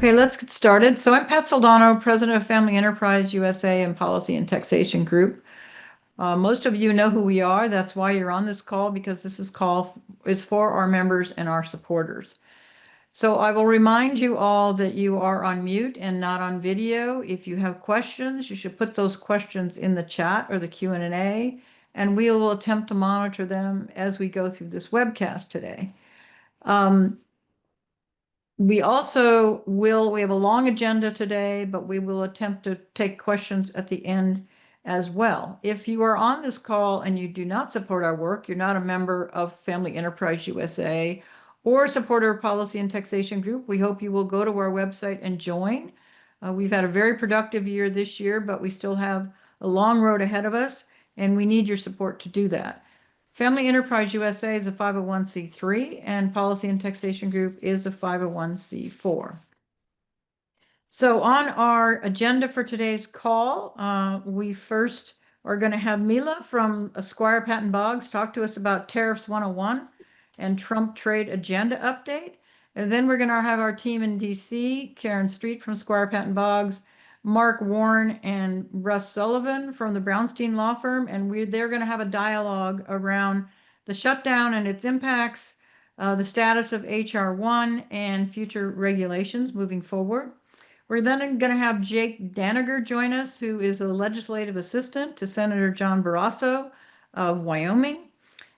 Okay, let's get started. So I'm Pat Soldano, President of Family Enterprise USA and Policy and Taxation Group. Most of you know who we are. That's why you're on this call, because this call is for our members and our supporters. So I will remind you all that you are on mute and not on video. If you have questions, you should put those questions in the chat or the Q&A, and we will attempt to monitor them as we go through this webcast today. We also we have a long agenda today, but we will attempt to take questions at the end as well. If you are on this call and you do not support our work, you're not a member of Family Enterprise USA or supporter of Policy and Taxation Group, we hope you will go to our website and join. We've had a very productive year this year, but we still have a long road ahead of us, and we need your support to do that. Family Enterprise USA is a 501c3, and Policy and Taxation Group is a 501c4. So on our agenda for today's call, we first are going to have Milla from Squire Patton Boggs talk to us about Tariffs 101 and Trump Trade Agenda Update. And then we're going to have our team in DC, Karen Street from Squire Patton Boggs, Mark Warren and Russ Sullivan from the Brownstein Law Firm, and they're going to have a dialogue around the shutdown and its impacts, the status of H.R. 1 and future regulations moving forward. We're then going to have Jake Daniger join us, who is a legislative assistant to Senator John Barrasso of Wyoming.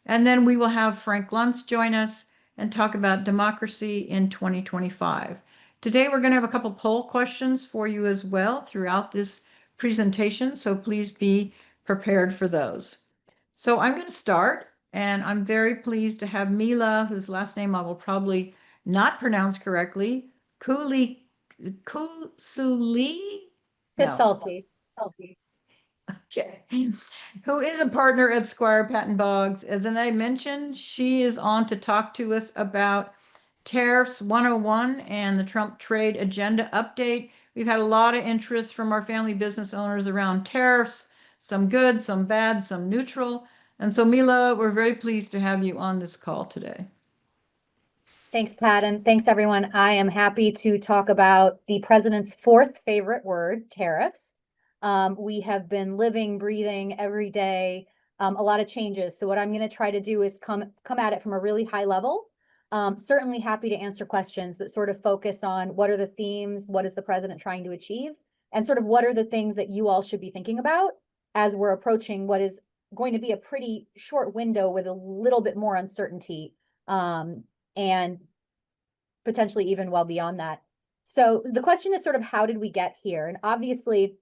And then we will have Frank Luntz join us and talk about democracy in 2025. Today, we're going to have a couple poll questions for you as well throughout this presentation, so please be prepared for those. So I'm going to start, and I'm very pleased to have Milla, whose last name I will probably not pronounce correctly, Kasulke. Okay, who is a partner at Squire Patton Boggs. As I mentioned, she is on to talk to us about Tariffs 101 and the Trump Trade Agenda Update. We've had a lot of interest from our family business owners around tariffs, some good, some bad, some neutral. And so, Milla, we're very pleased to have you on this call today. Thanks, Pat, and thanks, everyone. I am happy to talk about the president's fourth favorite word, tariffs. We have been living, breathing every day, a lot of changes. So what I'm going to try to do is come at it from a really high level. Certainly happy to answer questions, but sort of focus on what are the themes, what is the president trying to achieve, and sort of what are the things that you all should be thinking about as we're approaching what is going to be a pretty short window with a little bit more uncertainty, and potentially even well beyond that. So the question is sort of, how did we get here? And obviously,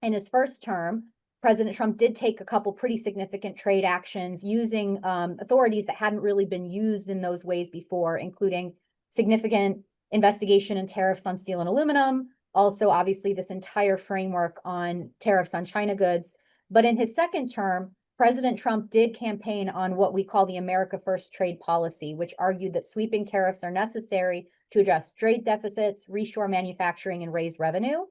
in his first term, President Trump did take a couple pretty significant trade actions using authorities that hadn't really been used in those ways before, including significant investigation and tariffs on steel and aluminum, also obviously this entire framework on tariffs on China goods. But in his second term, President Trump did campaign on what we call the America First trade policy, which argued that sweeping tariffs are necessary to address trade deficits, reshore manufacturing, and raise revenue.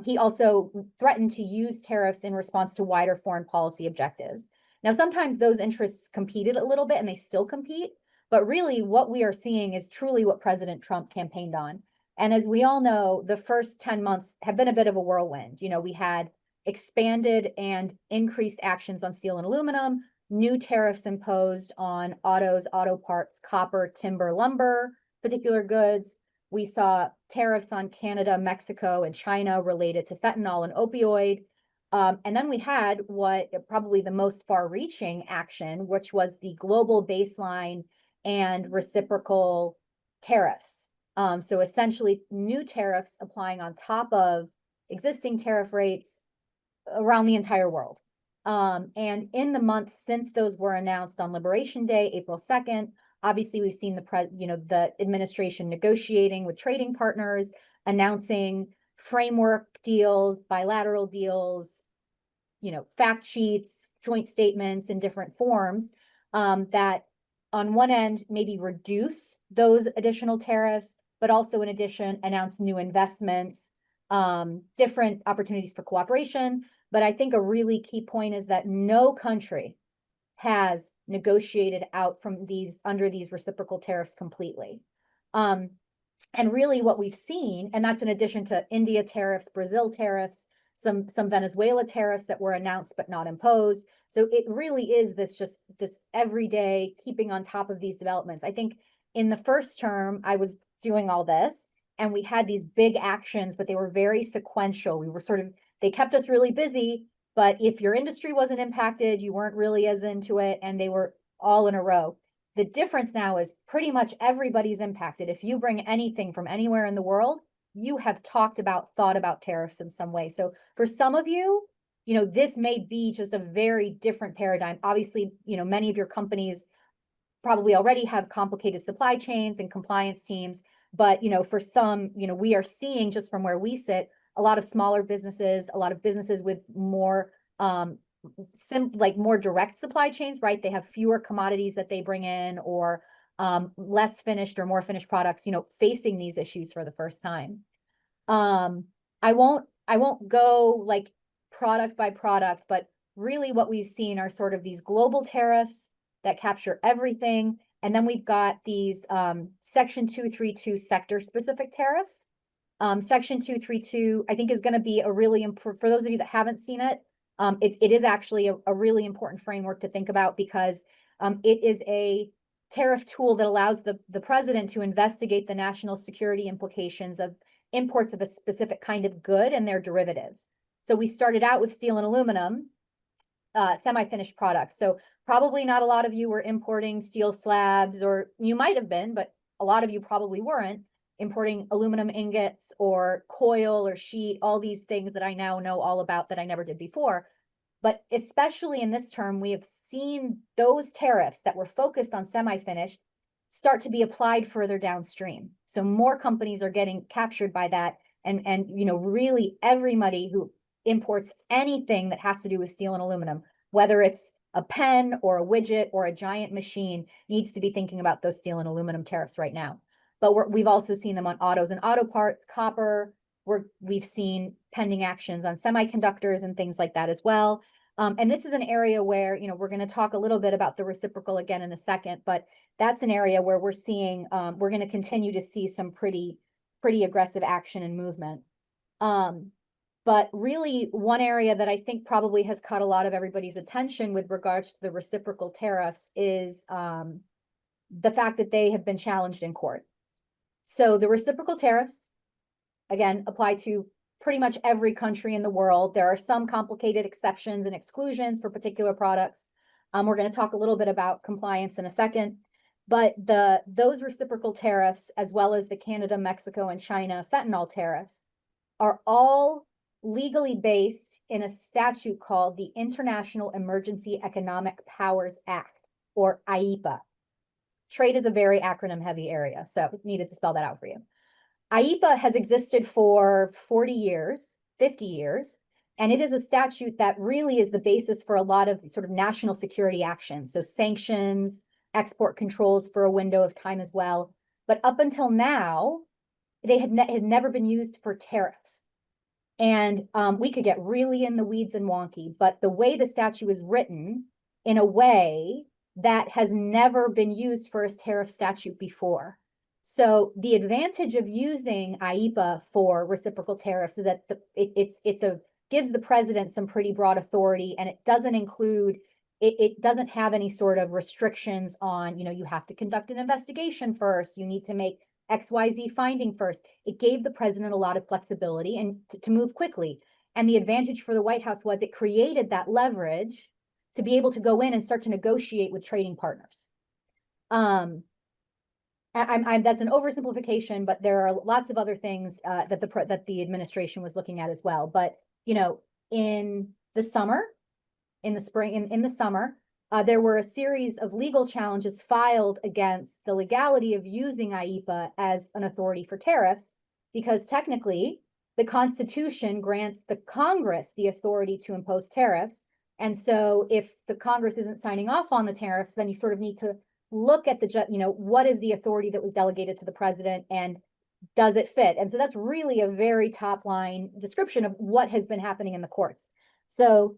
He also threatened to use tariffs in response to wider foreign policy objectives. Now, sometimes those interests competed a little bit, and they still compete, but really what we are seeing is truly what President Trump campaigned on. And as we all know, the first 10 months have been a bit of a whirlwind. You know, we had expanded and increased actions on steel and aluminum, new tariffs imposed on autos, auto parts, copper, timber, lumber, particular goods. We saw tariffs on Canada, Mexico, and China related to fentanyl and opioid. And then we had what probably the most far-reaching action, which was the global baseline and reciprocal tariffs. So essentially new tariffs applying on top of existing tariff rates around the entire world. And in the months since those were announced on Liberation Day, April 2nd, obviously we've seen the administration negotiating with trading partners, announcing framework deals, bilateral deals, fact sheets, joint statements in different forms, that on one end maybe reduce those additional tariffs, but also in addition announce new investments, different opportunities for cooperation. But I think a really key point is that no country has negotiated out from under these reciprocal tariffs completely. And really what we've seen, and that's in addition to India tariffs, Brazil tariffs, some Venezuela tariffs that were announced but not imposed. So it really is this everyday keeping on top of these developments. I think in the first term, I was doing all this and we had these big actions, but they were very sequential. We were they kept us really busy, but if your industry wasn't impacted, you weren't really as into it, and they were all in a row. The difference now is pretty much everybody's impacted. If you bring anything from anywhere in the world, you have thought about tariffs in some way. So for some of you, this may be just a very different paradigm. Obviously, many of your companies probably already have complicated supply chains and compliance teams. But, for some, we are seeing, just from where we sit, a lot of smaller businesses, a lot of businesses with more more direct supply chains, right? They have fewer commodities that they bring in, or less finished or more finished products, facing these issues for the first time. I won't go like product by product, but really what we've seen are sort of these global tariffs that capture everything. And then we've got these Section 232 sector specific tariffs. Section 232, I think, is going to be a really, for those of you that haven't seen it, it is actually a really important framework to think about, because it is a tariff tool that allows the president to investigate the national security implications of imports of a specific kind of good and their derivatives. So we started out with steel and aluminum, semi-finished products. So probably not a lot of you were importing steel slabs, or you might have been, but a lot of you probably weren't importing aluminum ingots or coil or sheet, all these things that I now know all about that I never did before. But especially in this term, we have seen those tariffs that were focused on semi-finished start to be applied further downstream. So more companies are getting captured by that. And really everybody who imports anything that has to do with steel and aluminum, whether it's a pen or a widget or a giant machine, needs to be thinking about those steel and aluminum tariffs right now. But we've also seen them on autos and auto parts, copper. We've seen pending actions on semiconductors and things like that as well. And this is an area where, we're going to talk a little bit about the reciprocal again in a second, but that's an area where we're seeing, we're going to continue to see some pretty aggressive action and movement. But really one area that I think probably has caught a lot of everybody's attention with regards to the reciprocal tariffs is the fact that they have been challenged in court. So the reciprocal tariffs, again, apply to pretty much every country in the world. There are some complicated exceptions and exclusions for particular products. We're going to talk a little bit about compliance in a second, but those reciprocal tariffs, as well as the Canada, Mexico, and China fentanyl tariffs, are all legally based in a statute called the International Emergency Economic Powers Act, or IEEPA. Trade is a very acronym heavy area, so needed to spell that out for you. IEEPA has existed for 40 years, 50 years, and it is a statute that really is the basis for a lot of sort of national security actions. So sanctions, export controls for a window of time as well. But up until now, they had never been used for tariffs. And we could get really in the weeds and wonky, but the way the statute is written, in a way that has never been used for a tariff statute before. So the advantage of using IEEPA for reciprocal tariffs is that it gives the president some pretty broad authority, and it doesn't include, it doesn't have any sort of restrictions on, you have to conduct an investigation first, you need to make XYZ finding first. It gave the president a lot of flexibility and to move quickly. And the advantage for the White House was it created that leverage to be able to go in and start to negotiate with trading partners. That's an oversimplification, but there are lots of other things that the administration was looking at as well. But in the summer, in the spring, in the summer, there were a series of legal challenges filed against the legality of using IEEPA as an authority for tariffs, because technically the Constitution grants the Congress the authority to impose tariffs. And so if the Congress isn't signing off on the tariffs, then you sort of need to look at what is the authority that was delegated to the president and does it fit? And so that's really a very top line description of what has been happening in the courts. So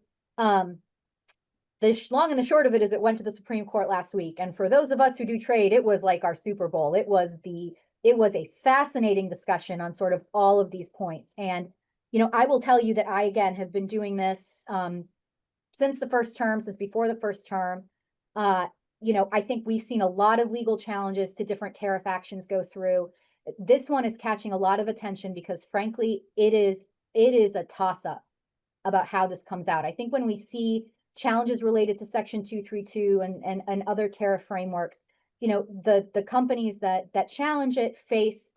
the long and the short of it is it went to the Supreme Court last week. And for those of us who do trade, it was like our Super Bowl. It was the it was a fascinating discussion on sort of all of these points. And, I will tell you that I, again, have been doing this since the first term, since before the first term. I think we've seen a lot of legal challenges to different tariff actions go through. This one is catching a lot of attention because, frankly, it is a toss-up about how this comes out. I think when we see challenges related to Section 232 and other tariff frameworks, the companies that challenge it face,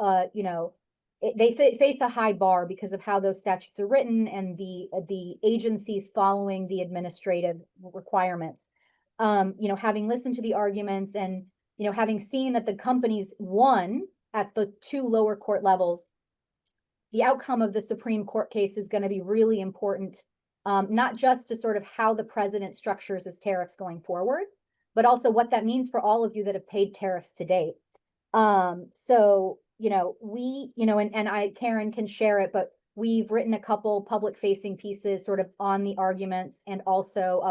they face a high bar because of how those statutes are written and the agencies following the administrative requirements. Having listened to the arguments and, having seen that the companies won at the two lower court levels, the outcome of the Supreme Court case is going to be really important, not just to sort of how the president structures his tariffs going forward, but also what that means for all of you that have paid tariffs to date. Karen can share it, but we've written a couple public facing pieces sort of on the arguments and also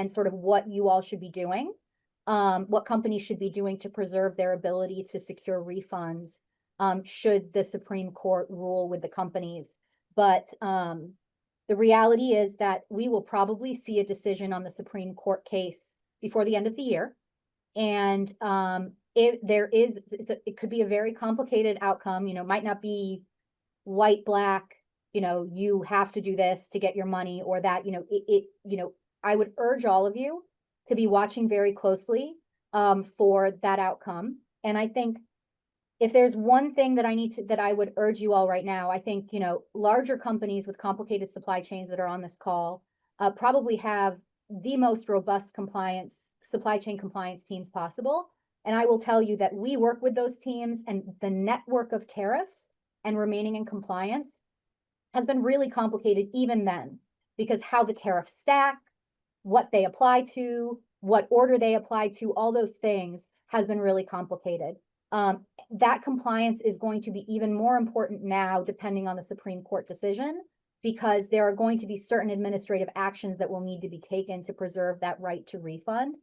sort of what you all should be doing, what companies should be doing to preserve their ability to secure refunds, should the Supreme Court rule with the companies. But the reality is that we will probably see a decision on the Supreme Court case before the end of the year. And it could be a very complicated outcome, might not be white, black, you have to do this to get your money or that, I would urge all of you to be watching very closely for that outcome. And I think if there's one thing that I would urge you all right now, I think, larger companies with complicated supply chains that are on this call probably have the most robust supply chain compliance teams possible. And I will tell you that we work with those teams, and the network of tariffs and remaining in compliance has been really complicated even then, because how the tariffs stack, what they apply to, what order they apply to, all those things has been really complicated. That compliance is going to be even more important now, depending on the Supreme Court decision, because there are going to be certain administrative actions that will need to be taken to preserve that right to refund.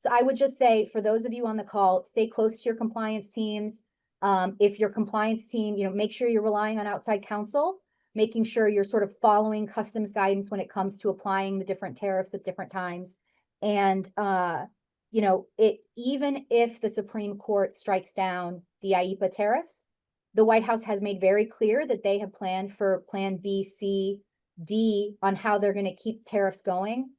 So I would just say, for those of you on the call, stay close to your compliance teams. If your compliance team, make sure you're relying on outside counsel, making sure you're sort of following customs guidance when it comes to applying the different tariffs at different times. And, even if the Supreme Court strikes down the IEEPA tariffs, the White House has made very clear that they have planned for plan B, C, D on how they're going to keep tariffs going.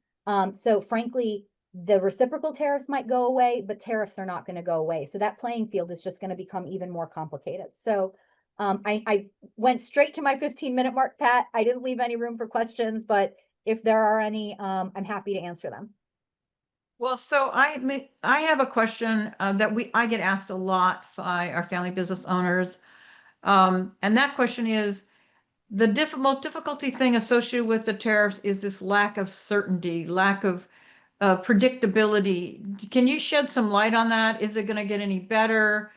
So frankly, the reciprocal tariffs might go away, but tariffs are not going to go away. So that playing field is just going to become even more complicated. So I went straight to my 15-minute mark, Pat. I didn't leave any room for questions, but if there are any, I'm happy to answer them. Well, so I have a question that I get asked a lot by our family business owners. And that question is, the most difficulty thing associated with the tariffs is this lack of certainty, lack of predictability. Can you shed some light on that? Is it going to get any better?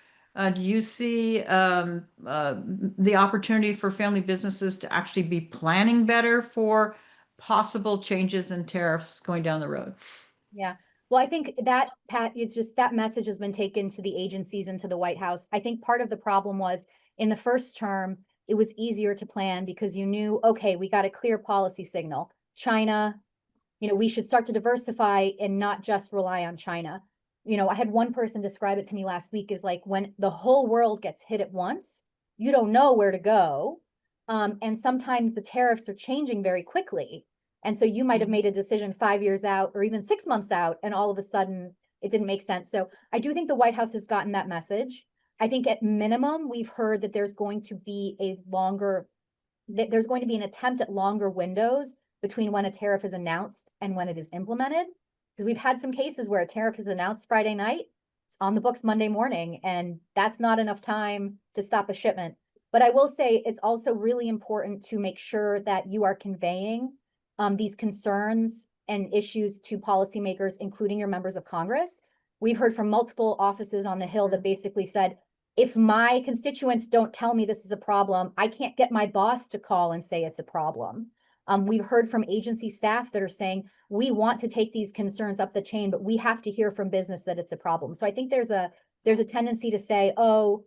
Do you see the opportunity for family businesses to actually be planning better for possible changes in tariffs going down the road? Yeah. Well, I think that, Pat, it's just that message has been taken to the agencies and to the White House. I think part of the problem was in the first term, it was easier to plan because you knew, okay, we got a clear policy signal. China, we should start to diversify and not just rely on China. I had one person describe it to me last week as like when the whole world gets hit at once, you don't know where to go. And sometimes the tariffs are changing very quickly. And so you might have made a decision 5 years out or even 6 months out, and all of a sudden it didn't make sense. So I do think the White House has gotten that message. I think at minimum, we've heard that there's going to be an attempt at longer windows between when a tariff is announced and when it is implemented. Because we've had some cases where a tariff is announced Friday night, it's on the books Monday morning, and that's not enough time to stop a shipment. But I will say it's also really important to make sure that you are conveying these concerns and issues to policymakers, including your members of Congress. We've heard from multiple offices on the Hill that basically said, if my constituents don't tell me this is a problem, I can't get my boss to call and say it's a problem. We've heard from agency staff that are saying, we want to take these concerns up the chain, but we have to hear from business that it's a problem. So I think there's a tendency to say, oh,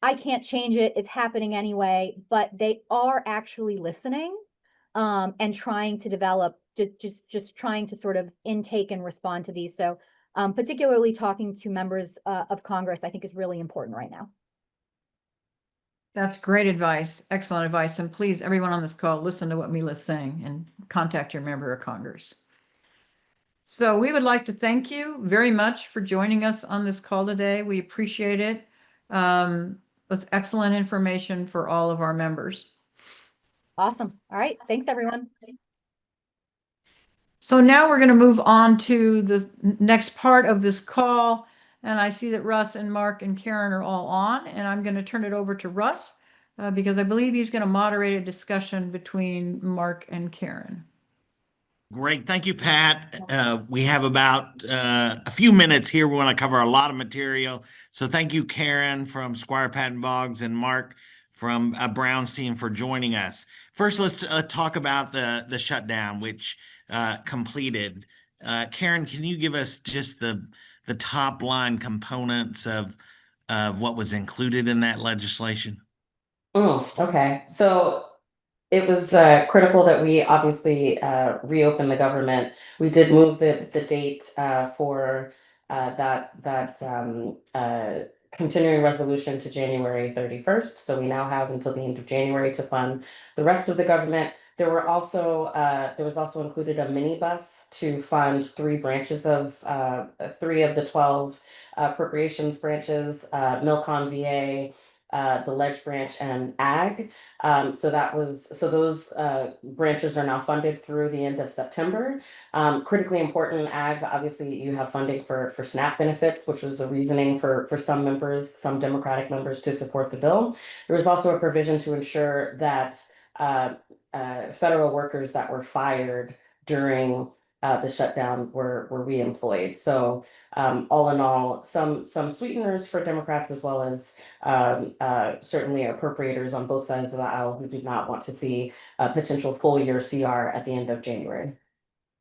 I can't change it. It's happening anyway, but they are actually listening and trying to develop, just trying to sort of intake and respond to these. So particularly talking to members of Congress, I think is really important right now. That's great advice. Excellent advice. And please, everyone on this call, listen to what Milla's saying and contact your member of Congress. So we would like to thank you very much for joining us on this call today. We appreciate it. It was excellent information for all of our members. Awesome. All right. Thanks, everyone. So now we're going to move on to the next part of this call. And I see that Russ and Mark and Karen are all on, and I'm going to turn it over to Russ because I believe he's going to moderate a discussion between Mark and Karen. Great. Thank you, Pat. We have about a few minutes here. We want to cover a lot of material. So thank you, Karen from Squire Patton Boggs and Mark from Brown's team for joining us. First, let's talk about the shutdown, which completed. Karen, can you give us just the top line components of what was included in that legislation? Okay. So it was critical that we obviously reopen the government. We did move the date for that continuing resolution to January 31st. So we now have until the end of January to fund the rest of the government. There was also included a minibus to fund three of the 12 appropriations branches, Milcon VA, the Ledge branch, and Ag. So those branches are now funded through the end of September. Critically important, Ag, obviously you have funding for SNAP benefits, which was a reasoning for some members, some Democratic members, to support the bill. There was also a provision to ensure that federal workers that were fired during the shutdown were reemployed. So all in all, some sweeteners for Democrats, as well as certainly appropriators on both sides of the aisle who did not want to see a potential full year CR at the end of January.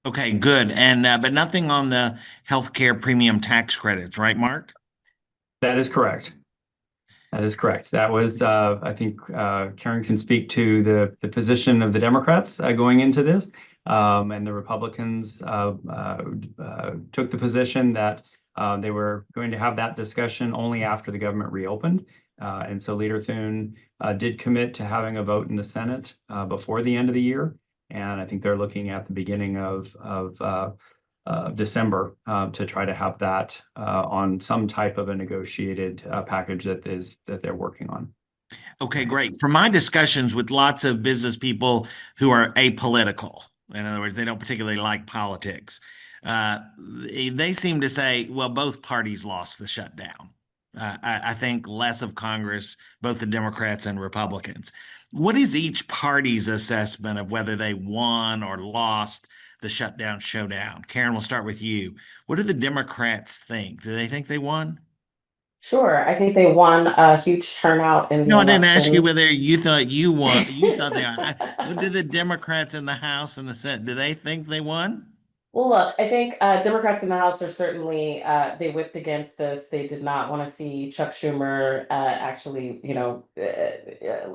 Okay, good. And but nothing on the healthcare premium tax credits, right, Mark? That is correct. That is correct. That was, I think, Karen can speak to the position of the Democrats going into this, and the Republicans took the position that they were going to have that discussion only after the government reopened. And so Leader Thune did commit to having a vote in the Senate before the end of the year. And I think they're looking at the beginning of December to try to have that on some type of a negotiated package that they're working on. Okay, great. From my discussions with lots of business people who are apolitical, in other words, they don't particularly like politics, they seem to say, well, both parties lost the shutdown. I think less of Congress, both the Democrats and Republicans. What is each party's assessment of whether they won or lost the shutdown showdown? Karen, we'll start with you. What do the Democrats think? Do they think they won? Sure, I think they won a huge turnout in the No, I didn't ask you election. whether you thought you won. You thought they won. What do the Democrats in the House and the Senate, do they think they won? Well, look, I think Democrats in the House are certainly they whipped against this. They did not want to see Chuck Schumer actually,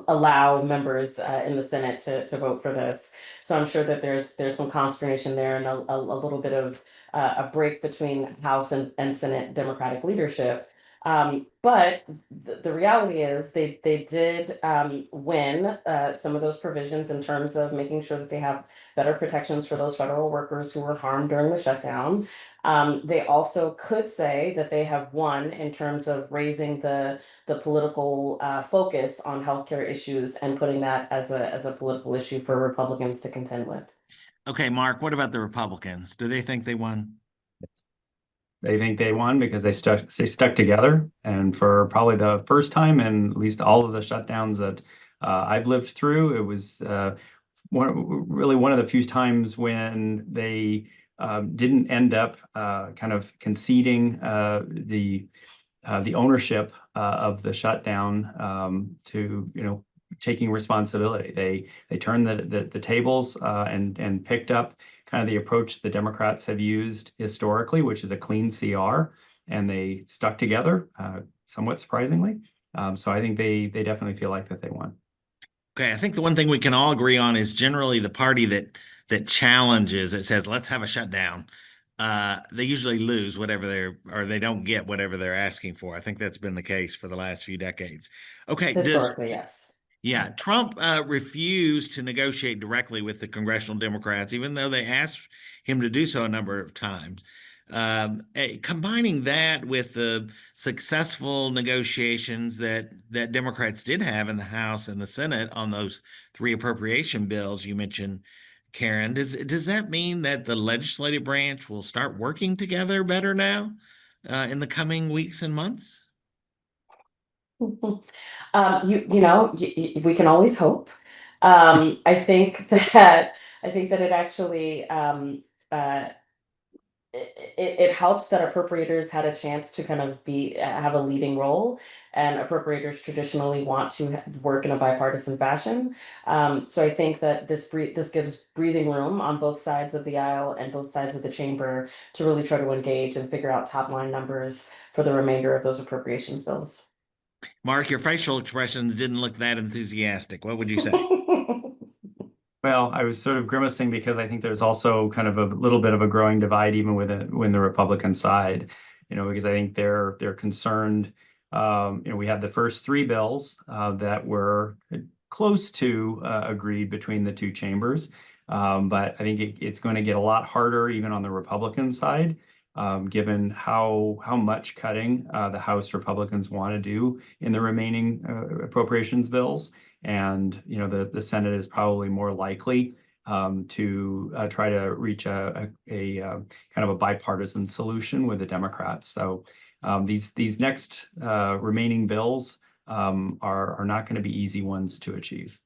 allow members in the Senate to vote for this. So I'm sure that there's some consternation there and a little bit of a break between House and Senate Democratic leadership. But the reality is they did win some of those provisions in terms of making sure that they have better protections for those federal workers who were harmed during the shutdown. They also could say that they have won in terms of raising the political focus on healthcare issues and putting that as a political issue for Republicans to contend with. Okay, Mark, what about the Republicans? Do they think they won? They think they won because they stuck together, and for probably the first time in at least all of the shutdowns that I've lived through, it was one of the few times when they didn't end up kind of conceding the ownership of the shutdown to taking responsibility. They turned the tables and picked up kind of the approach the Democrats have used historically, which is a clean CR, and they stuck together, somewhat surprisingly. So I think they definitely feel like that they won. Okay, I think the one thing we can all agree on is generally the party that challenges, that says, let's have a shutdown. They usually lose whatever or they don't get whatever they're asking for. I think that's been the case for the last few decades. Okay, Historically, yes. yeah, Trump refused to negotiate directly with the congressional Democrats, even though they asked him to do so a number of times. Combining that with the successful negotiations that Democrats did have in the House and the Senate on those three appropriation bills you mentioned, Karen, does that mean that the legislative branch will start working together better now in the coming weeks and months? We can always hope. I think that it actually it helps that appropriators had a chance to kind of have a leading role, and appropriators traditionally want to work in a bipartisan fashion. So I think that this gives breathing room on both sides of the aisle and both sides of the chamber to really try to engage and figure out top line numbers for the remainder of those appropriations bills. Mark, your facial expressions didn't look that enthusiastic. What would you say? Well, I was sort of grimacing because I think there's also kind of a little bit of a growing divide even within the Republican side, because I think they're concerned. We had the first three bills that were close to agreed between the two chambers, but I think it's going to get a lot harder even on the Republican side, given how much cutting the House Republicans want to do in the remaining appropriations bills. And the Senate is probably more likely to try to reach a kind of a bipartisan solution with the Democrats. So these next remaining bills are not going to be easy ones to achieve.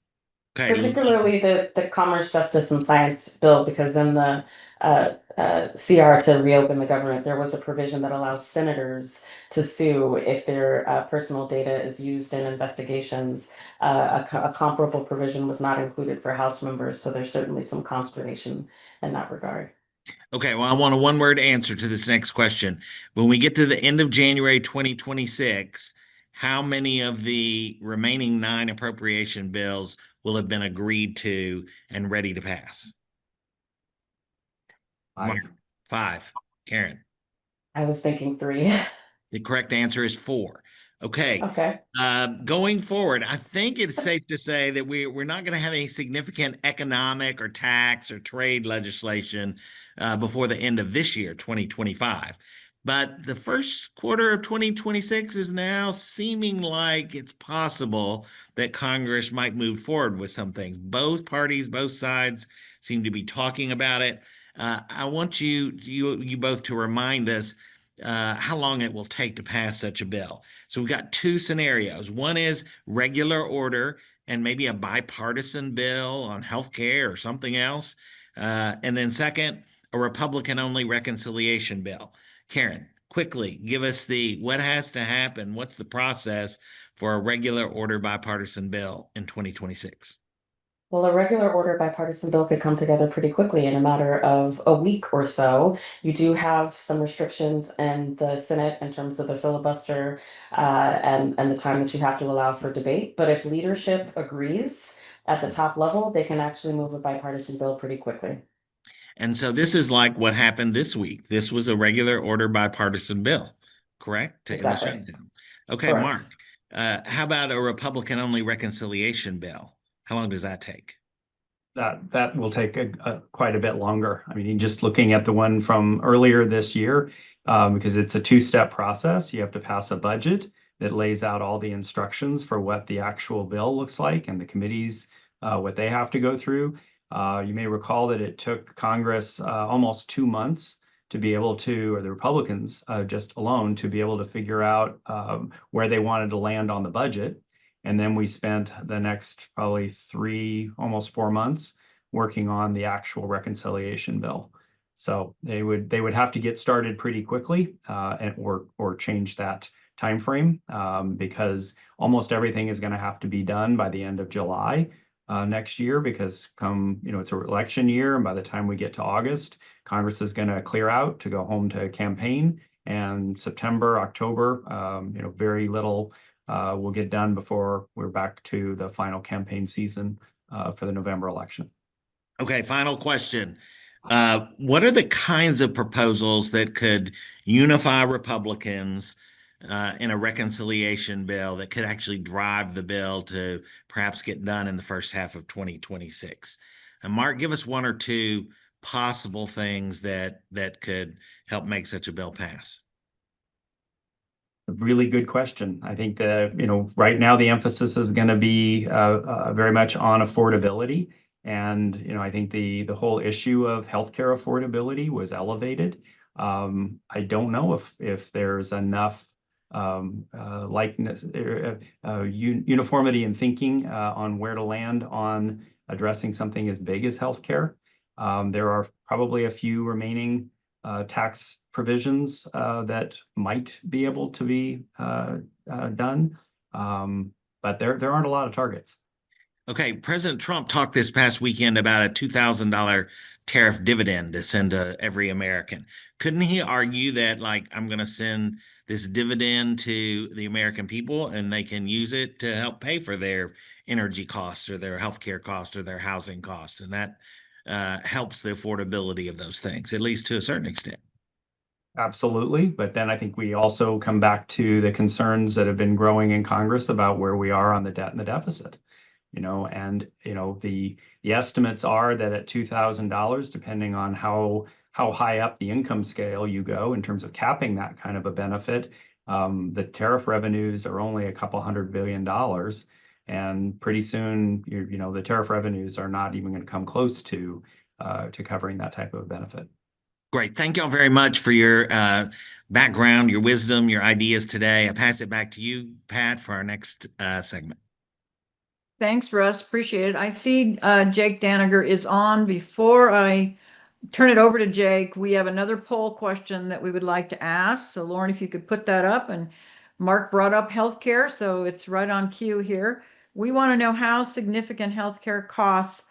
Okay, Particularly the Commerce, Justice, and Science bill, because in the CR to reopen the government, there was a provision that allows senators to sue if their personal data is used in investigations. A comparable provision was not included for House members, so there's certainly some consternation in that regard. okay, well, I want a one-word answer to this next question. When we get to the end of January 2026, how many of the remaining 9 appropriation bills will have been agreed to and ready to pass? Mark, 5. Karen. I was thinking 3. The correct answer is 4. Okay. Okay. Going forward, I think it's safe to say that we're not going to have any significant economic or tax or trade legislation before the end of this year, 2025. But the first quarter of 2026 is now seeming like it's possible that Congress might move forward with some things. Both parties, both sides seem to be talking about it. I want you both to remind us how long it will take to pass such a bill. So we've got 2 scenarios. One is regular order and maybe a bipartisan bill on healthcare or something else. And then second, a Republican-only reconciliation bill. Karen, quickly give us what has to happen. What's the process for a regular order bipartisan bill in 2026? Well, a regular order bipartisan bill could come together pretty quickly in a matter of a week or so. You do have some restrictions in the Senate in terms of the filibuster and the time that you have to allow for debate. But if leadership agrees at the top level, they can actually move a bipartisan bill pretty quickly. And so this is like what happened this week. This was a regular order bipartisan bill, correct? To end the Exactly. shutdown. Okay, Correct. Mark, how about a Republican-only reconciliation bill? How long does that take? That will take quite a bit longer. I mean, just looking at the one from earlier this year, because it's a 2-step process. You have to pass a budget that lays out all the instructions for what the actual bill looks like and the committees, what they have to go through. You may recall that it took Congress almost 2 months to be able to, or the Republicans just alone, to be able to figure out where they wanted to land on the budget. And then we spent the next probably 3, almost 4 months working on the actual reconciliation bill. So they would have to get started pretty quickly or change that time frame because almost everything is going to have to be done by the end of July next year, because it's an election year, and by the time we get to August, Congress is going to clear out to go home to campaign, and September, October, very little will get done before we're back to the final campaign season for the November election. Okay, final question. What are the kinds of proposals that could unify Republicans in a reconciliation bill that could actually drive the bill to perhaps get done in the first half of 2026? And Mark, give us one or two possible things that could help make such a bill pass. A really good question. I think that, right now the emphasis is going to be very much on affordability. And, I think the whole issue of healthcare affordability was elevated. I don't know if there's enough likeness, uniformity in thinking on where to land on addressing something as big as healthcare. There are probably a few remaining tax provisions that might be able to be done, but there aren't a lot of targets. Okay, President Trump talked this past weekend about a $2,000 tariff dividend to send to every American. Couldn't he argue that, like, I'm going to send this dividend to the American people and they can use it to help pay for their energy costs or their healthcare costs or their housing costs, and that helps the affordability of those things, at least to a certain extent? Absolutely. But then I think we also come back to the concerns that have been growing in Congress about where we are on the debt and the deficit. The estimates are that at $2,000, depending on how high up the income scale you go in terms of capping that kind of a benefit, the tariff revenues are only a couple $100 billion. And pretty soon, the tariff revenues are not even going to come close to covering that type of benefit. Great. Thank y'all very much for your background, your wisdom, your ideas today. I pass it back to you, Pat, for our next segment. Thanks, Russ. Appreciate it. I see Jake Daniger is on. Before I turn it over to Jake, we have another poll question that we would like to ask. So Lauren, if you could put that up. And Mark brought up healthcare, so it's right on cue here. We want to know how significant healthcare costs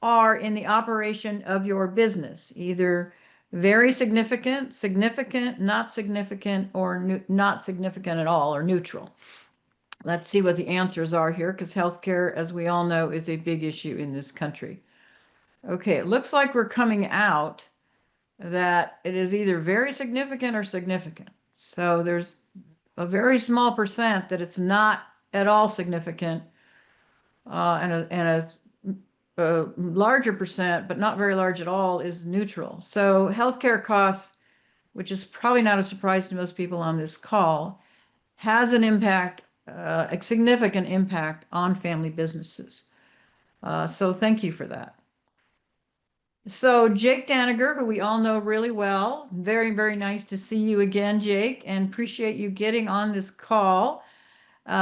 are in the operation of your business, either very significant, significant, not significant, or not significant at all, or neutral. Let's see what the answers are here, because healthcare, as we all know, is a big issue in this country. Okay, it looks like we're coming out that it is either very significant or significant. So there's a very small percent that it's not at all significant, and a larger percent, but not very large at all, is neutral. So healthcare costs, which is probably not a surprise to most people on this call, has an impact, a significant impact on family businesses. So thank you for that. So Jake Daniger, who we all know really well, very, very nice to see you again, Jake, and appreciate you getting on this call.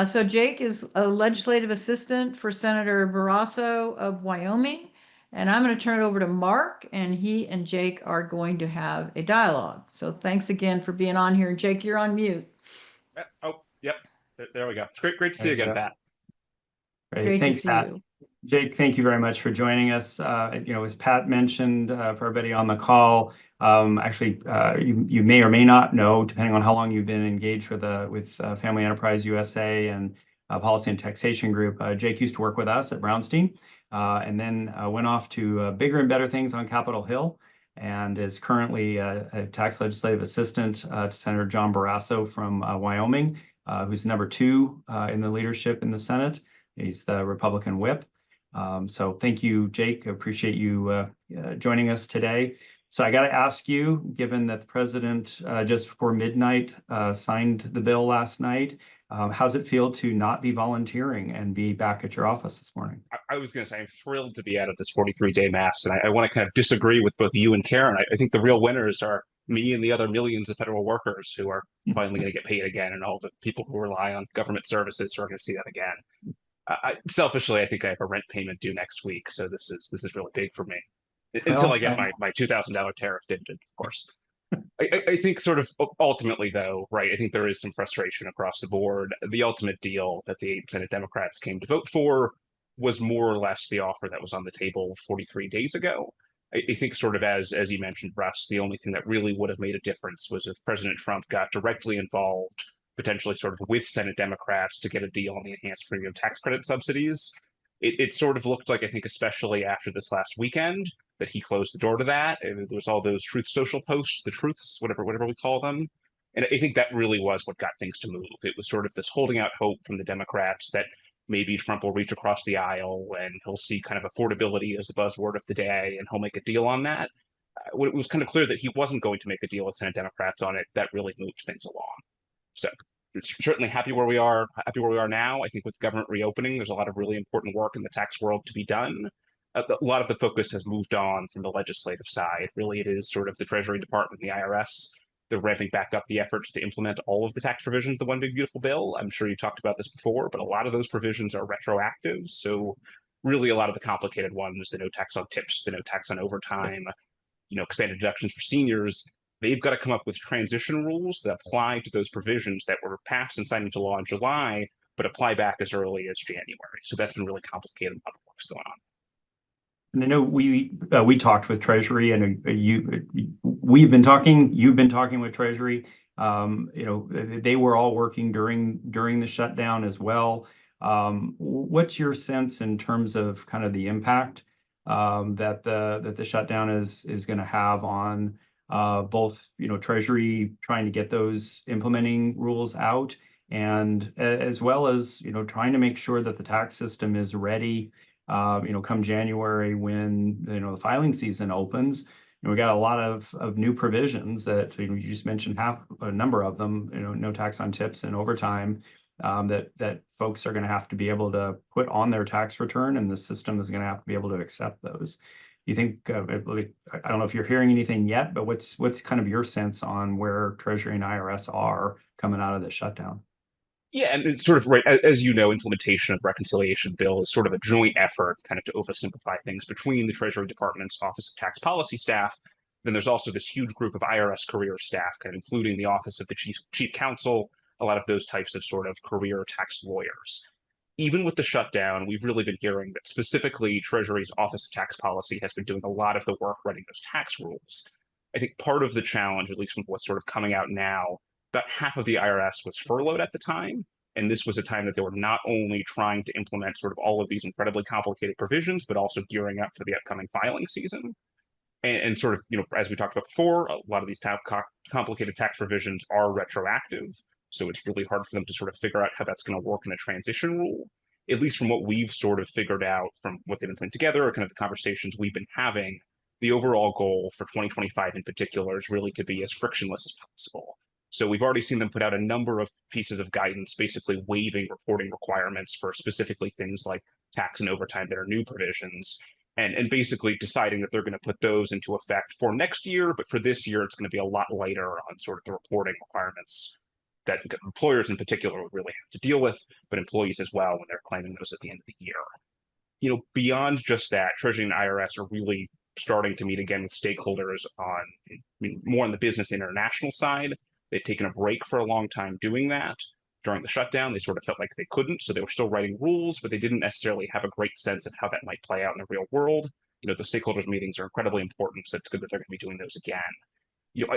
So Jake is a legislative assistant for Senator Barrasso of Wyoming, and I'm going to turn it over to Mark, and he and Jake are going to have a dialogue. So thanks again for being on here. Jake, you're on mute. Oh, yep. There we go. It's great to see you again, Pat. Great. Thanks, Pat. Jake, thank you very much for joining us. As Pat mentioned, for everybody on the call, actually, you may or may not know, depending on how long you've been engaged with Family Enterprise USA and Policy and Taxation Group. Jake used to work with us at Brownstein, and then went off to bigger and better things on Capitol Hill, and is currently a tax legislative assistant to Senator John Barrasso from Wyoming, who's number 2 in the leadership in the Senate. He's the Republican whip. So thank you, Jake. I appreciate you joining us today. So I got to ask you, given that the president just before midnight signed the bill last night, how's it feel to not be volunteering and be back at your office this morning? I was going to say, I'm thrilled to be out of this 43-day mass, and I want to kind of disagree with both you and Karen. I think the real winners are me and the other millions of federal workers who are finally going to get paid again, and all the people who rely on government services who are going to see that again. Selfishly, I think I have a rent payment due next week, so this is really big for me. Until I get my $2,000 tariff dividend, of course. I think sort of ultimately, though, right, I think there is some frustration across the board. The ultimate deal that the 8 Senate Democrats came to vote for was more or less the offer that was on the table 43 days ago. I think sort of as you mentioned, Russ, the only thing that really would have made a difference was if President Trump got directly involved potentially sort of with Senate Democrats to get a deal on the enhanced premium tax credit subsidies. It sort of looked like, I think, especially after this last weekend, that he closed the door to that. And there was all those Truth Social posts, the truths, whatever we call them. And I think that really was what got things to move. It was sort of this holding out hope from the Democrats that maybe Trump will reach across the aisle and he'll see kind of affordability as the buzzword of the day and he'll make a deal on that. When it was kind of clear that he wasn't going to make a deal with Senate Democrats on it, that really moved things along. So it's certainly happy where we are now. I think with government reopening, there's a lot of really important work in the tax world to be done. A lot of the focus has moved on from the legislative side. Really, it is sort of the Treasury Department and the IRS. They're ramping back up the efforts to implement all of the tax provisions, the One Big Beautiful Bill. I'm sure you talked about this before, but a lot of those provisions are retroactive. So really a lot of the complicated ones, the no tax on tips, the no tax on overtime, expanded deductions for seniors, they've got to come up with transition rules that apply to those provisions that were passed and signed into law in July, but apply back as early as January. So that's been really complicated. A lot of work's going on. And I know we talked with Treasury, and you've been talking with Treasury. They were all working during the shutdown as well. What's your sense in terms of kind of the impact that the shutdown is going to have on both Treasury trying to get those implementing rules out, and as well as trying to make sure that the tax system is ready come January when the filing season opens. We got a lot of new provisions that you just mentioned, a number of them, no tax on tips and overtime, that folks are going to have to be able to put on their tax return, and the system is going to have to be able to accept those. You think, I don't know if you're hearing anything yet, but what's kind of your sense on where Treasury and IRS are coming out of the shutdown? Yeah, and it's sort of right, as you know, implementation of the reconciliation bill is sort of a joint effort, kind of to oversimplify things, between the Treasury Department's Office of Tax Policy staff. Then there's also this huge group of IRS career staff, kind of including the Office of the Chief Counsel, a lot of those types of sort of career tax lawyers. Even with the shutdown, we've really been hearing that specifically Treasury's Office of Tax Policy has been doing a lot of the work writing those tax rules. I think part of the challenge, at least from what's sort of coming out now, about half of the IRS was furloughed at the time. And this was a time that they were not only trying to implement sort of all of these incredibly complicated provisions, but also gearing up for the upcoming filing season. And sort of, as we talked about before, a lot of these complicated tax provisions are retroactive. So it's really hard for them to sort of figure out how that's going to work in a transition rule. At least from what we've sort of figured out from what they've been putting together, or kind of the conversations we've been having, the overall goal for 2025 in particular is really to be as frictionless as possible. So we've already seen them put out a number of pieces of guidance, basically waiving reporting requirements for specifically things like tax and overtime that are new provisions, and basically deciding that they're going to put those into effect for next year. But for this year, it's going to be a lot lighter on sort of the reporting requirements that employers in particular would really have to deal with, but employees as well when they're claiming those at the end of the year. Beyond just that, Treasury and IRS are really starting to meet again with stakeholders on more on the business international side. They'd taken a break for a long time doing that. During the shutdown, they sort of felt like they couldn't, so they were still writing rules, but they didn't necessarily have a great sense of how that might play out in the real world. The stakeholders meetings are incredibly important, so it's good that they're going to be doing those again.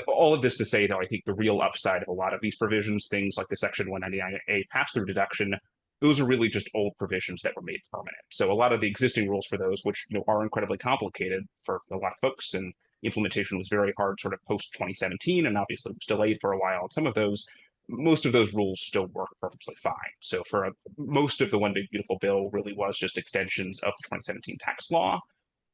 All of this to say, though, I think the real upside of a lot of these provisions, things like the Section 199A pass-through deduction, those are really just old provisions that were made permanent. So a lot of the existing rules for those, which are incredibly complicated for a lot of folks, and implementation was very hard sort of post-2017, and obviously was delayed for a while. And most of those rules still work perfectly fine. So for most of the One Big Beautiful Bill really was just extensions of the 2017 tax law.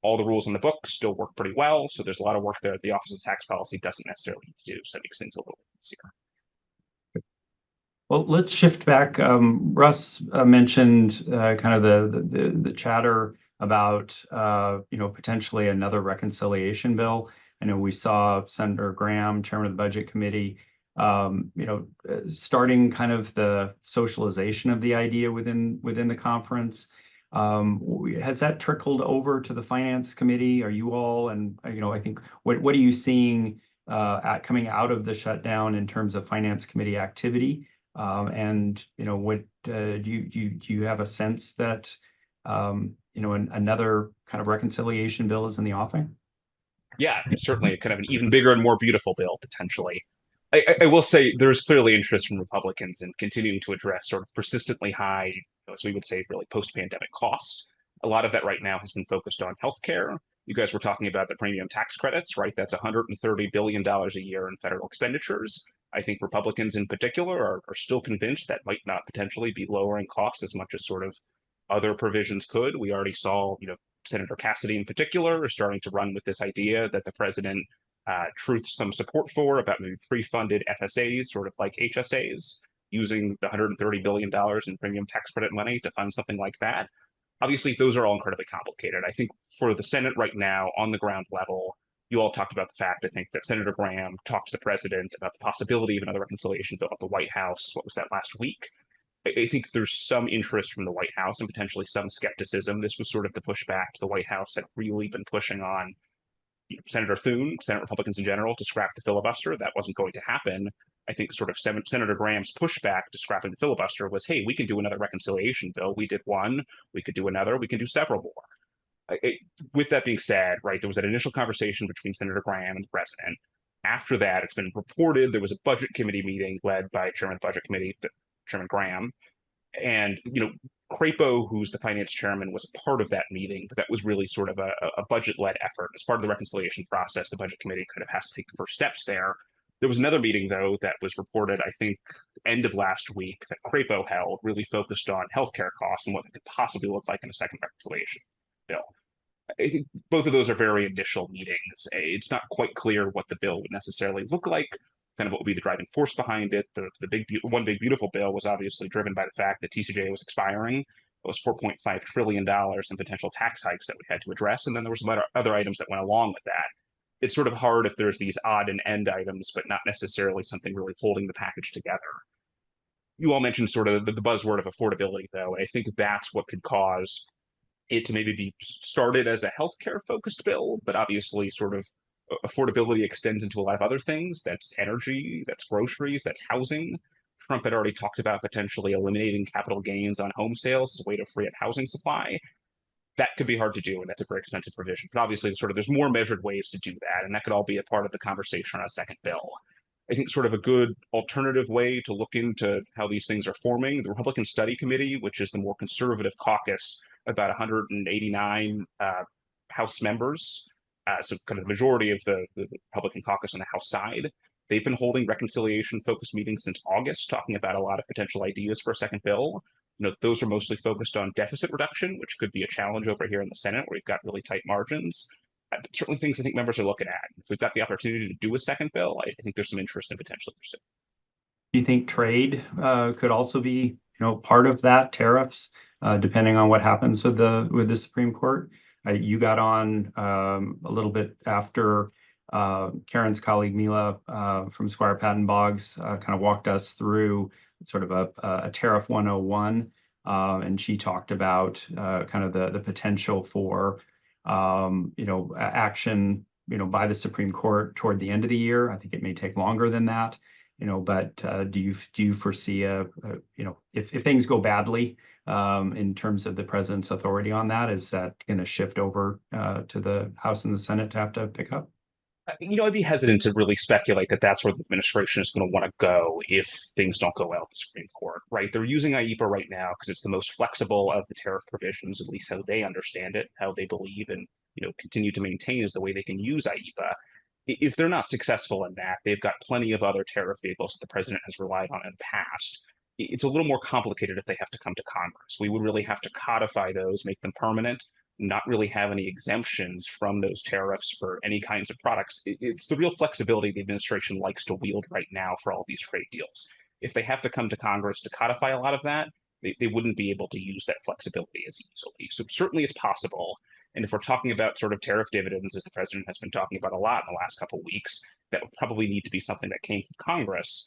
All the rules in the book still work pretty well. So there's a lot of work there that the Office of Tax Policy doesn't necessarily need to do. So it makes things a little easier. Well, let's shift back. Russ mentioned kind of the chatter about potentially another reconciliation bill. I know we saw Senator Graham, chairman of the Budget Committee, starting kind of the socialization of the idea within the conference. Has that trickled over to the Finance Committee? Are you all, and I think what are you seeing coming out of the shutdown in terms of Finance Committee activity? And what do you have a sense that another kind of reconciliation bill is in the offing? Yeah, certainly kind of an even bigger and more beautiful bill potentially. I will say there's clearly interest from Republicans in continuing to address sort of persistently high, as we would say, really post-pandemic costs. A lot of that right now has been focused on healthcare. You guys were talking about the premium tax credits, right? That's $130 billion a year in federal expenditures. I think Republicans in particular are still convinced that might not potentially be lowering costs as much as sort of other provisions could. We already saw, Senator Cassidy in particular is starting to run with this idea that the president truth some support for about maybe pre-funded FSAs, sort of like HSAs, using the $130 billion in premium tax credit money to fund something like that. Obviously, those are all incredibly complicated. I think for the Senate right now, on the ground level, you all talked about the fact, I think, that Senator Graham talked to the president about the possibility of another reconciliation bill at the White House. What was that, last week? I think there's some interest from the White House and potentially some skepticism. This was sort of the pushback to the White House had really been pushing on Senator Thune, Senate Republicans in general, to scrap the filibuster. That wasn't going to happen. I think sort of Senator Graham's pushback to scrapping the filibuster was, hey, we can do another reconciliation bill. We did one, we could do another, we can do several more. With that being said, right, there was that initial conversation between Senator Graham and the president. After that, it's been reported there was a budget committee meeting led by Chairman of the Budget Committee, Chairman Graham. And, Crapo, who's the finance chairman, was a part of that meeting, but that was really sort of a budget-led effort. As part of the reconciliation process, the budget committee kind of has to take the first steps there. There was another meeting, though, that was reported, I think, end of last week that Crapo held, really focused on healthcare costs and what it could possibly look like in a second reconciliation bill. I think both of those are very initial meetings. It's not quite clear what the bill would necessarily look like, kind of what would be the driving force behind it. The one big beautiful bill was obviously driven by the fact that TCJA was expiring. It was $4.5 trillion in potential tax hikes that we had to address. And then there were some other items that went along with that. It's sort of hard if there's these odd and end items, but not necessarily something really holding the package together. You all mentioned sort of the buzzword of affordability, though. And I think that's what could cause it to maybe be started as a healthcare focused bill, but obviously sort of affordability extends into a lot of other things. That's energy, that's groceries, that's housing. Trump had already talked about potentially eliminating capital gains on home sales as a way to free up housing supply. That could be hard to do, and that's a very expensive provision. But obviously, there's more measured ways to do that, and that could all be a part of the conversation on a second bill. I think sort of a good alternative way to look into how these things are forming, the Republican Study Committee, which is the more conservative caucus, about 189 House members, so kind of the majority of the Republican caucus on the House side. They've been holding reconciliation-focused meetings since August, talking about a lot of potential ideas for a second bill. Those are mostly focused on deficit reduction, which could be a challenge over here in the Senate, where we've got really tight margins. But certainly things I think members are looking at. If we've got the opportunity to do a second bill, I think there's some interest in potentially pursuing. Do you think trade could also be, part of that, tariffs, depending on what happens with the Supreme Court? You got on a little bit after Karen's colleague Milla from Squire Patton Boggs kind of walked us through sort of a tariff 101, and she talked about kind of the potential for action by the Supreme Court toward the end of the year. I think it may take longer than that, but do you foresee if things go badly in terms of the president's authority on that, is that going to shift over to the House and the Senate to have to pick up? I'd be hesitant to really speculate that that's where the administration is going to want to go if things don't go well at the Supreme Court, right? They're using IEEPA right now because it's the most flexible of the tariff provisions, at least how they understand it, how they believe and continue to maintain is the way they can use IEEPA. If they're not successful in that, they've got plenty of other tariff vehicles that the president has relied on in the past. It's a little more complicated if they have to come to Congress. We would really have to codify those, make them permanent, not really have any exemptions from those tariffs for any kinds of products. It's the real flexibility the administration likes to wield right now for all these trade deals. If they have to come to Congress to codify a lot of that, they wouldn't be able to use that flexibility as easily. So certainly it's possible. And if we're talking about sort of tariff dividends, as the president has been talking about a lot in the last couple of weeks, that would probably need to be something that came from Congress.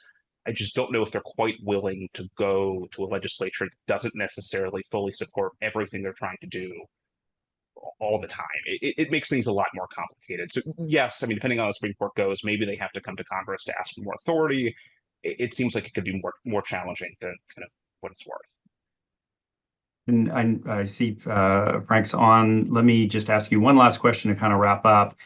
I just don't know if they're quite willing to go to a legislature that doesn't necessarily fully support everything they're trying to do all the time. It makes things a lot more complicated. So yes, I mean, depending on how the Supreme Court goes, maybe they have to come to Congress to ask for more authority. It seems like it could be more challenging than kind of what it's worth. And I see Frank's on. Let me just ask you one last question to kind of wrap up.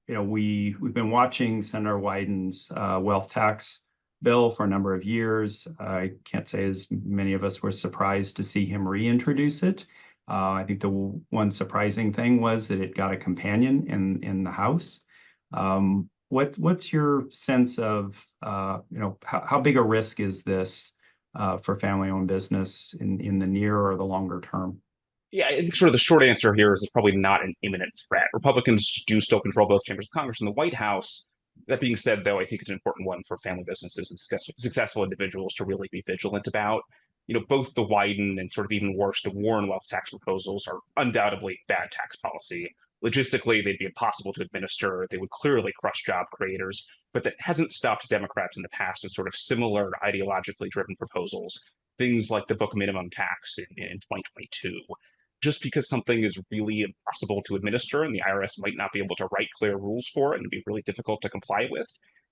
we've been watching Senator Wyden's wealth tax bill for a number of years. I can't say as many of us were surprised to see him reintroduce it. I think the one surprising thing was that it got a companion in the House. What's your sense of how big a risk is this for family-owned business in the near or the longer term? Yeah, I think sort of the short answer here is it's probably not an imminent threat. Republicans do still control both chambers of Congress and the White House. That being said, though, I think it's an important one for family businesses and successful individuals to really be vigilant about. Both the Wyden and sort of even worse, the Warren wealth tax proposals are undoubtedly bad tax policy. Logistically, they'd be impossible to administer. They would clearly crush job creators, but that hasn't stopped Democrats in the past in sort of similar ideologically driven proposals, things like the book minimum tax in 2022. Just because something is really impossible to administer and the IRS might not be able to write clear rules for it and be really difficult to comply with,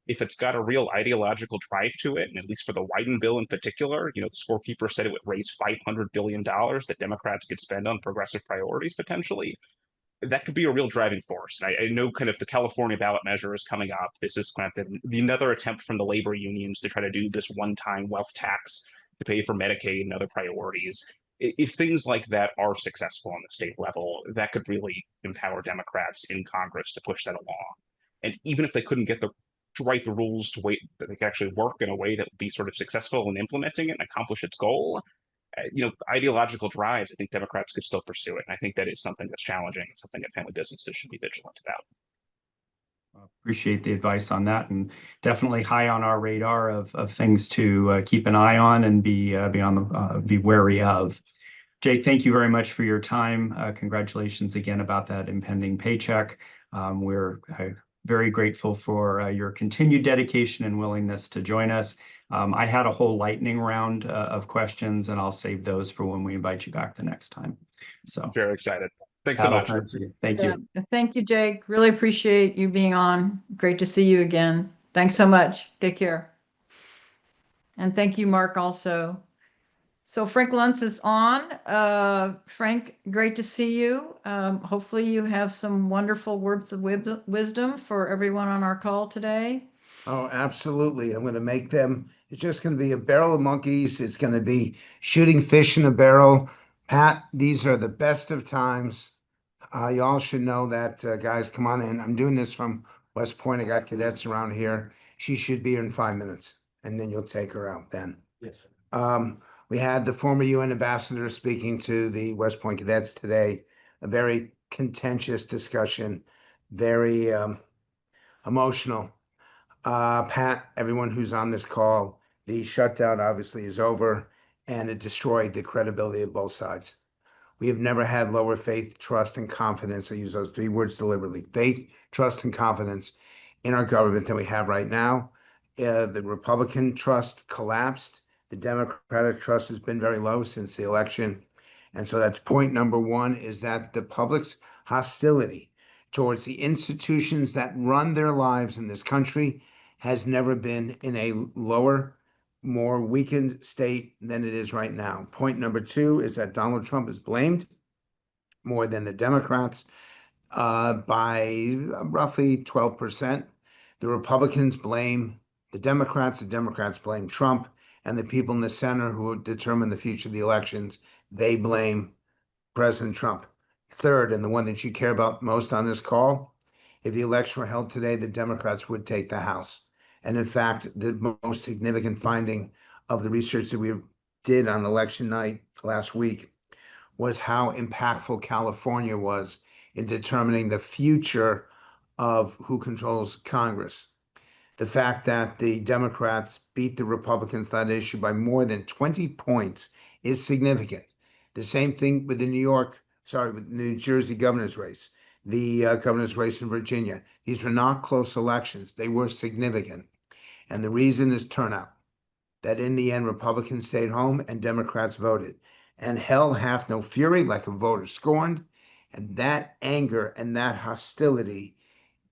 if it's got a real ideological drive to it, and at least for the Wyden bill in particular, the scorekeeper said it would raise $500 billion that Democrats could spend on progressive priorities potentially. That could be a real driving force. And I know kind of the California ballot measure is coming up. This is kind of another attempt from the labor unions to try to do this one-time wealth tax to pay for Medicaid and other priorities. If things like that are successful on the state level, that could really empower Democrats in Congress to push that along. And even if they couldn't get to write the rules to wait that they could actually work in a way that would be sort of successful in implementing it and accomplish its goal, ideological drives, I think Democrats could still pursue it. And I think that is something that's challenging and something that family businesses should be vigilant about. Appreciate the advice on that, and definitely high on our radar of things to keep an eye on and be wary of. Jake, thank you very much for your time. Congratulations again about that impending paycheck. We're very grateful for your continued dedication and willingness to join us. I had a whole lightning round of questions, and I'll save those for when we invite you back the next time. So very excited. Thanks so much. Thank you. Thank you, Jake. Really appreciate you being on. Great to see you again. Thanks so much. Take care. And thank you, Mark, also. So Frank Luntz is on. Frank, great to see you. Hopefully you have some wonderful words of wisdom for everyone on our call today. Oh, absolutely. I'm going to make them. It's just going to be a barrel of monkeys. It's going to be shooting fish in a barrel. Pat, these are the best of times. Y'all should know that, guys, come on in. I'm doing this from West Point. I got cadets around here. She should be here in 5 minutes, and then you'll take her out then. Yes, sir. We had the former UN ambassador speaking to the West Point cadets today. A very contentious discussion, very emotional. Pat, everyone who's on this call, the shutdown obviously is over, and it destroyed the credibility of both sides. We have never had lower faith, trust, and confidence. I use those 3 words deliberately. Faith, trust, and confidence in our government than we have right now. The Republican trust collapsed. The Democratic trust has been very low since the election. And so that's point number 1, is that the public's hostility towards the institutions that run their lives in this country has never been in a lower, more weakened state than it is right now. Point number 2 is that Donald Trump is blamed more than the Democrats by roughly 12%. The Republicans blame the Democrats blame Trump, and the people in the center who determine the future of the elections, they blame President Trump. Third, and the one that you care about most on this call, if the election were held today, the Democrats would take the House. And in fact, the most significant finding of the research that we did on election night last week was how impactful California was in determining the future of who controls Congress. The fact that the Democrats beat the Republicans on that issue by more than 20 points is significant. The same thing with the with the New Jersey governor's race, the governor's race in Virginia. These were not close elections. They were significant. And the reason is turnout, that in the end, Republicans stayed home and Democrats voted. And hell hath no fury like a voter scorned. And that anger and that hostility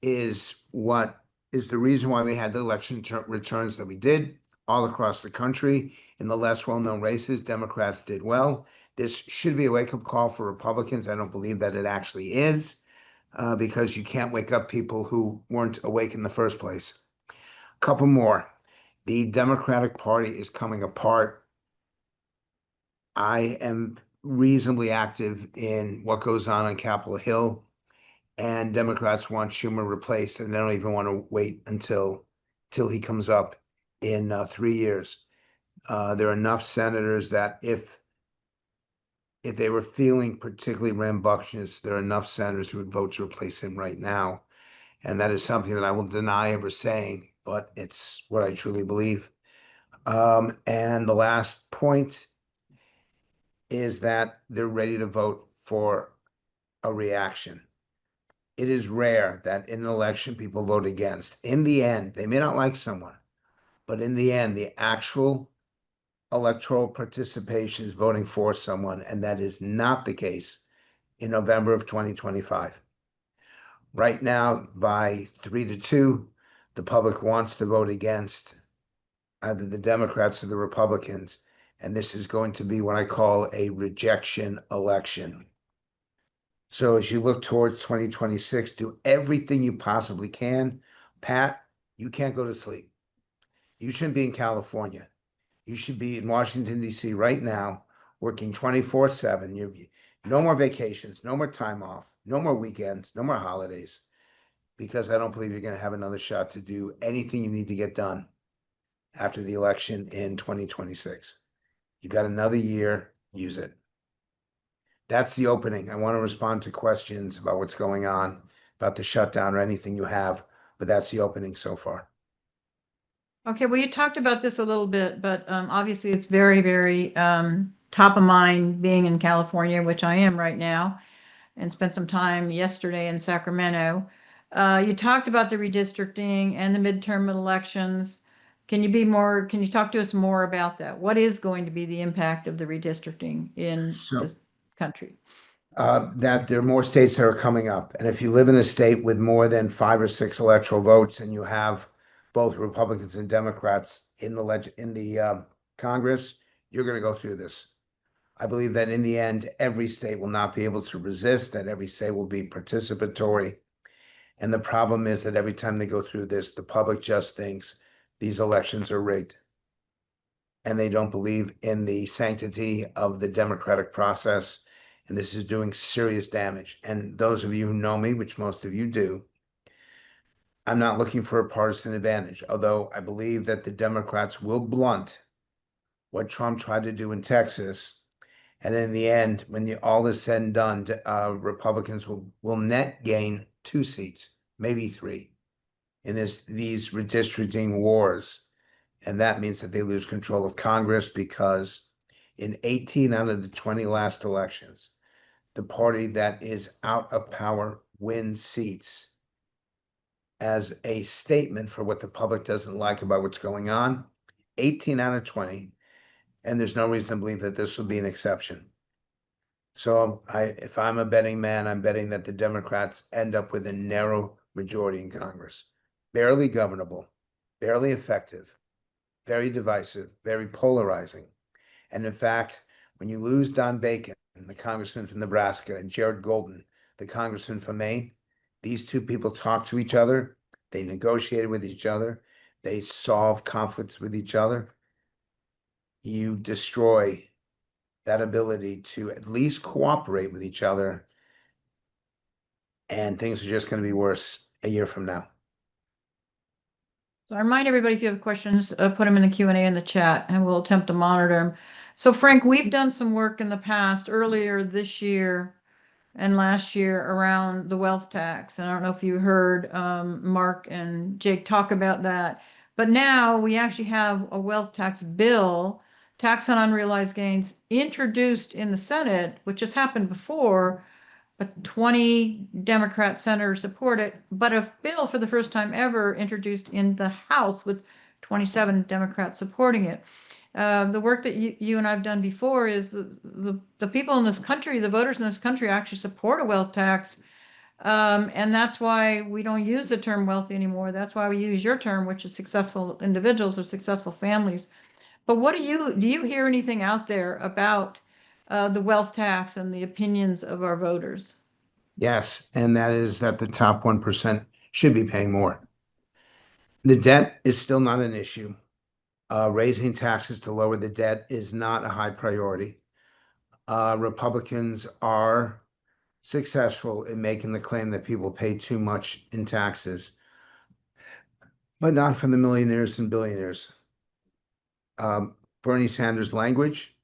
is what is the reason why we had the election returns that we did all across the country. In the less well-known races, Democrats did well. This should be a wake-up call for Republicans. I don't believe that it actually is. because you can't wake up people who weren't awake in the first place. Couple more. The Democratic Party is coming apart. I am reasonably active in what goes on Capitol Hill, and Democrats want Schumer replaced, and they don't even want to wait until he comes up in 3 years. There are enough senators that if they were feeling particularly rambunctious, there are enough senators who would vote to replace him right now. And that is something that I will deny ever saying, but it's what I truly believe. And the last point is that they're ready to vote for a reaction. It is rare that in an election people vote against. In the end, they may not like someone, but in the end, the actual electoral participation is voting for someone, and that is not the case in November of 2025. Right now, by 3-2, the public wants to vote against either the Democrats or the Republicans, and this is going to be what I call a rejection election. So as you look towards 2026, do everything you possibly can. Pat, you can't go to sleep. You shouldn't be in California. You should be in Washington, D.C. right now, working 24/7. No more vacations, no more time off, no more weekends, no more holidays, because I don't believe you're going to have another shot to do anything you need to get done after the election in 2026. You got another year, use it. That's the opening. I want to respond to questions about what's going on, about the shutdown or anything you have, but that's the opening so far. Okay, well, you talked about this a little bit, but obviously it's very, very top of mind being in California, which I am right now, and spent some time yesterday in Sacramento. You talked about the redistricting and the midterm elections. Can you talk to us more about that? What is going to be the impact of the redistricting in this country? That there are more states that are coming up. And if you live in a state with more than 5 or 6 electoral votes and you have both Republicans and Democrats in the Congress, you're going to go through this. I believe that in the end, every state will not be able to resist, that every state will be participatory. And the problem is that every time they go through this, the public just thinks these elections are rigged. And they don't believe in the sanctity of the democratic process. And this is doing serious damage. And those of you who know me, which most of you do, I'm not looking for a partisan advantage, although I believe that the Democrats will blunt what Trump tried to do in Texas. And in the end, when all is said and done, Republicans will net gain 2 seats, maybe 3, in these redistricting wars. And that means that they lose control of Congress, because in 18 out of the 20 last elections, the party that is out of power wins seats, as a statement for what the public doesn't like about what's going on. 18 out of 20. And there's no reason to believe that this will be an exception. So if I'm a betting man, I'm betting that the Democrats end up with a narrow majority in Congress. Barely governable, barely effective, very divisive, very polarizing. And in fact, when you lose Don Bacon, the congressman from Nebraska, and Jared Golden, the congressman from Maine, these 2 people talk to each other, they negotiated with each other, they solve conflicts with each other. You destroy that ability to at least cooperate with each other, and things are just going to be worse a year from now. So I remind everybody, if you have questions, put them in the Q&A in the chat, and we'll attempt to monitor them. So Frank, we've done some work in the past, earlier this year and last year, around the wealth tax. And I don't know if you heard Mark and Jake talk about that. But now we actually have a wealth tax bill, tax on unrealized gains, introduced in the Senate, which has happened before, but 20 Democrat senators support it, but a bill for the first time ever introduced in the House with 27 Democrats supporting it. The work that you and I've done before is the people in this country, the voters in this country, actually support a wealth tax. And that's why we don't use the term wealthy anymore. That's why we use your term, which is successful individuals or successful families. But do you hear anything out there about the wealth tax and the opinions of our voters? Yes, and that is that the top 1% should be paying more. The debt is still not an issue. Raising taxes to lower the debt is not a high priority. Republicans are successful in making the claim that people pay too much in taxes, but not for the millionaires and billionaires. Bernie Sanders' language,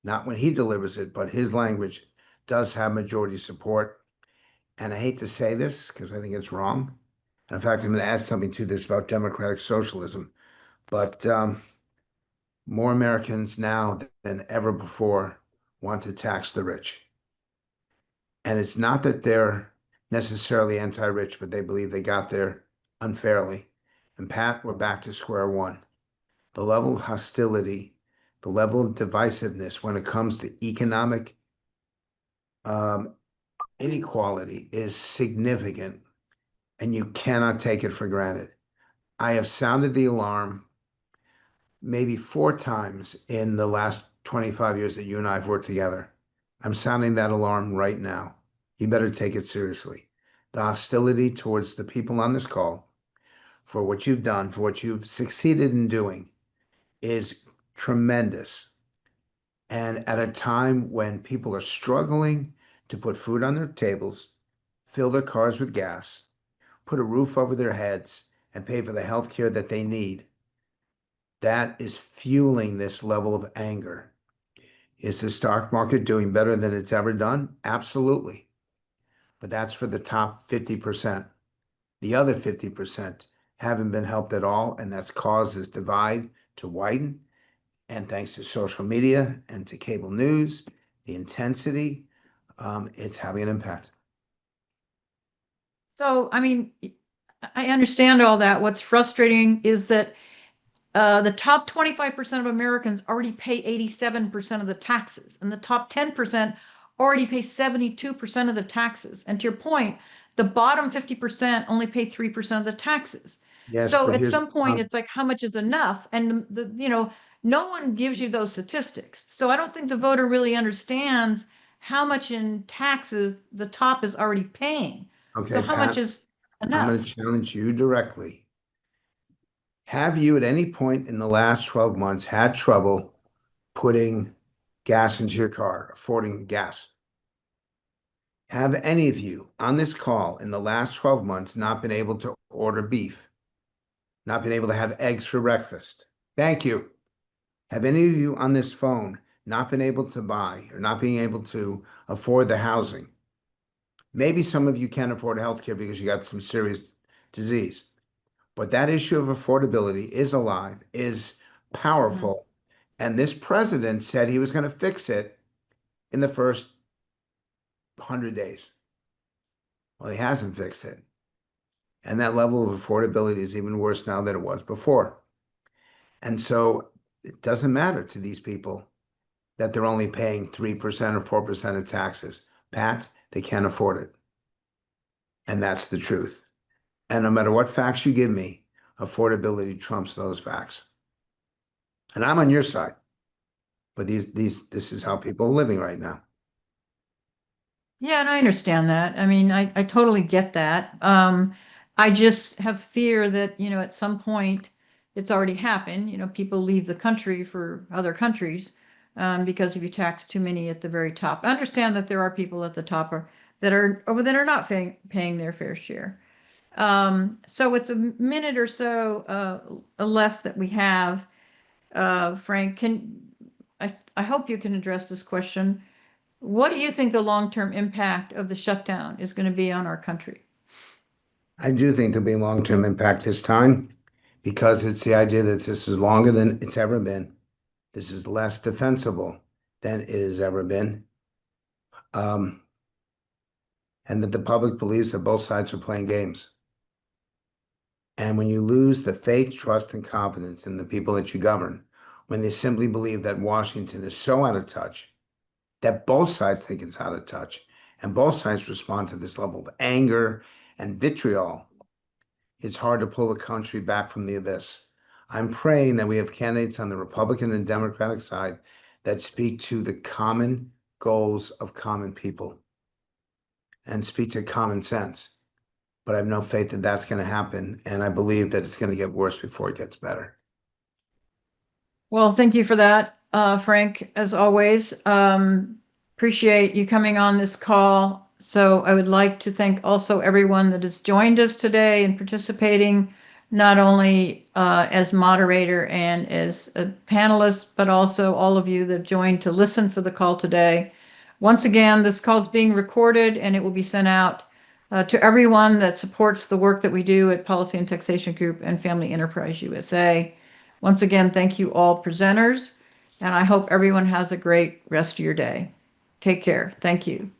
not when he delivers it, but his language does have majority support. And I hate to say this because I think it's wrong. In fact, I'm going to add something to this about democratic socialism. But more Americans now than ever before want to tax the rich. And it's not that they're necessarily anti-rich, but they believe they got there unfairly. And Pat, we're back to square one. The level of hostility, the level of divisiveness when it comes to economic inequality is significant, and you cannot take it for granted. I have sounded the alarm maybe 4 times in the last 25 years that you and I have worked together. I'm sounding that alarm right now. You better take it seriously. The hostility towards the people on this call for what you've done, for what you've succeeded in doing, is tremendous. And at a time when people are struggling to put food on their tables, fill their cars with gas, put a roof over their heads, and pay for the health care that they need, that is fueling this level of anger. Is the stock market doing better than it's ever done? Absolutely. But that's for the top 50%. The other 50% haven't been helped at all, and that's caused this divide to widen. And thanks to social media and to cable news, the intensity, it's having an impact. So, I mean, I understand all that. What's frustrating is that the top 25% of Americans already pay 87% of the taxes, and the top 10% already pay 72% of the taxes. And to your point, the bottom 50% only pay 3% of the taxes. Yes, So but at here's some point, it's like, how much is enough? And no one gives you those statistics. So I don't think the voter really understands how much in taxes the top is already paying. So okay, how much Pat, is I'm going enough? to challenge you directly. Have you at any point in the last 12 months had trouble putting gas into your car, affording gas? Have any of you on this call in the last 12 months not been able to order beef, not been able to have eggs for breakfast? Thank you. Have any of you on this phone not been able to buy or not being able to afford the housing? Maybe some of you can't afford healthcare because you got some serious disease. But that issue of affordability is alive, is powerful. And this president said he was going to fix it in the first 100 days. Well, he hasn't fixed it. And that level of affordability is even worse now than it was before. And so it doesn't matter to these people that they're only paying 3% or 4% of taxes. Pat, they can't afford it. And that's the truth. And no matter what facts you give me, affordability trumps those facts. And I'm on your side. But this is how people are living right now. Yeah, and I understand that. I mean, I totally get that. I just have fear that, at some point it's already happened, people leave the country for other countries, because if you tax too many at the very top. I understand that there are people at the top that are not paying their fair share. So with the minute or so left that we have, Frank, I hope you can address this question. What do you think the long-term impact of the shutdown is going to be on our country? I do think there'll be a long-term impact this time because it's the idea that this is longer than it's ever been. This is less defensible than it has ever been. And that the public believes that both sides are playing games. And when you lose the faith, trust, and confidence in the people that you govern, when they simply believe that Washington is so out of touch, that both sides think it's out of touch, and both sides respond to this level of anger and vitriol, it's hard to pull the country back from the abyss. I'm praying that we have candidates on the Republican and Democratic side that speak to the common goals of common people. and speak to common sense. But I have no faith that that's going to happen, and I believe that it's going to get worse before it gets better. Well, thank you for that, Frank, as always. Appreciate you coming on this call. So I would like to thank also everyone that has joined us today and participating, not only as moderator and as a panelist, but also all of you that joined to listen for the call today. Once again, this call is being recorded and it will be sent out to everyone that supports the work that we do at Policy and Taxation Group and Family Enterprise USA. Once again, thank you all presenters, and I hope everyone has a great rest of your day. Take care. Thank you.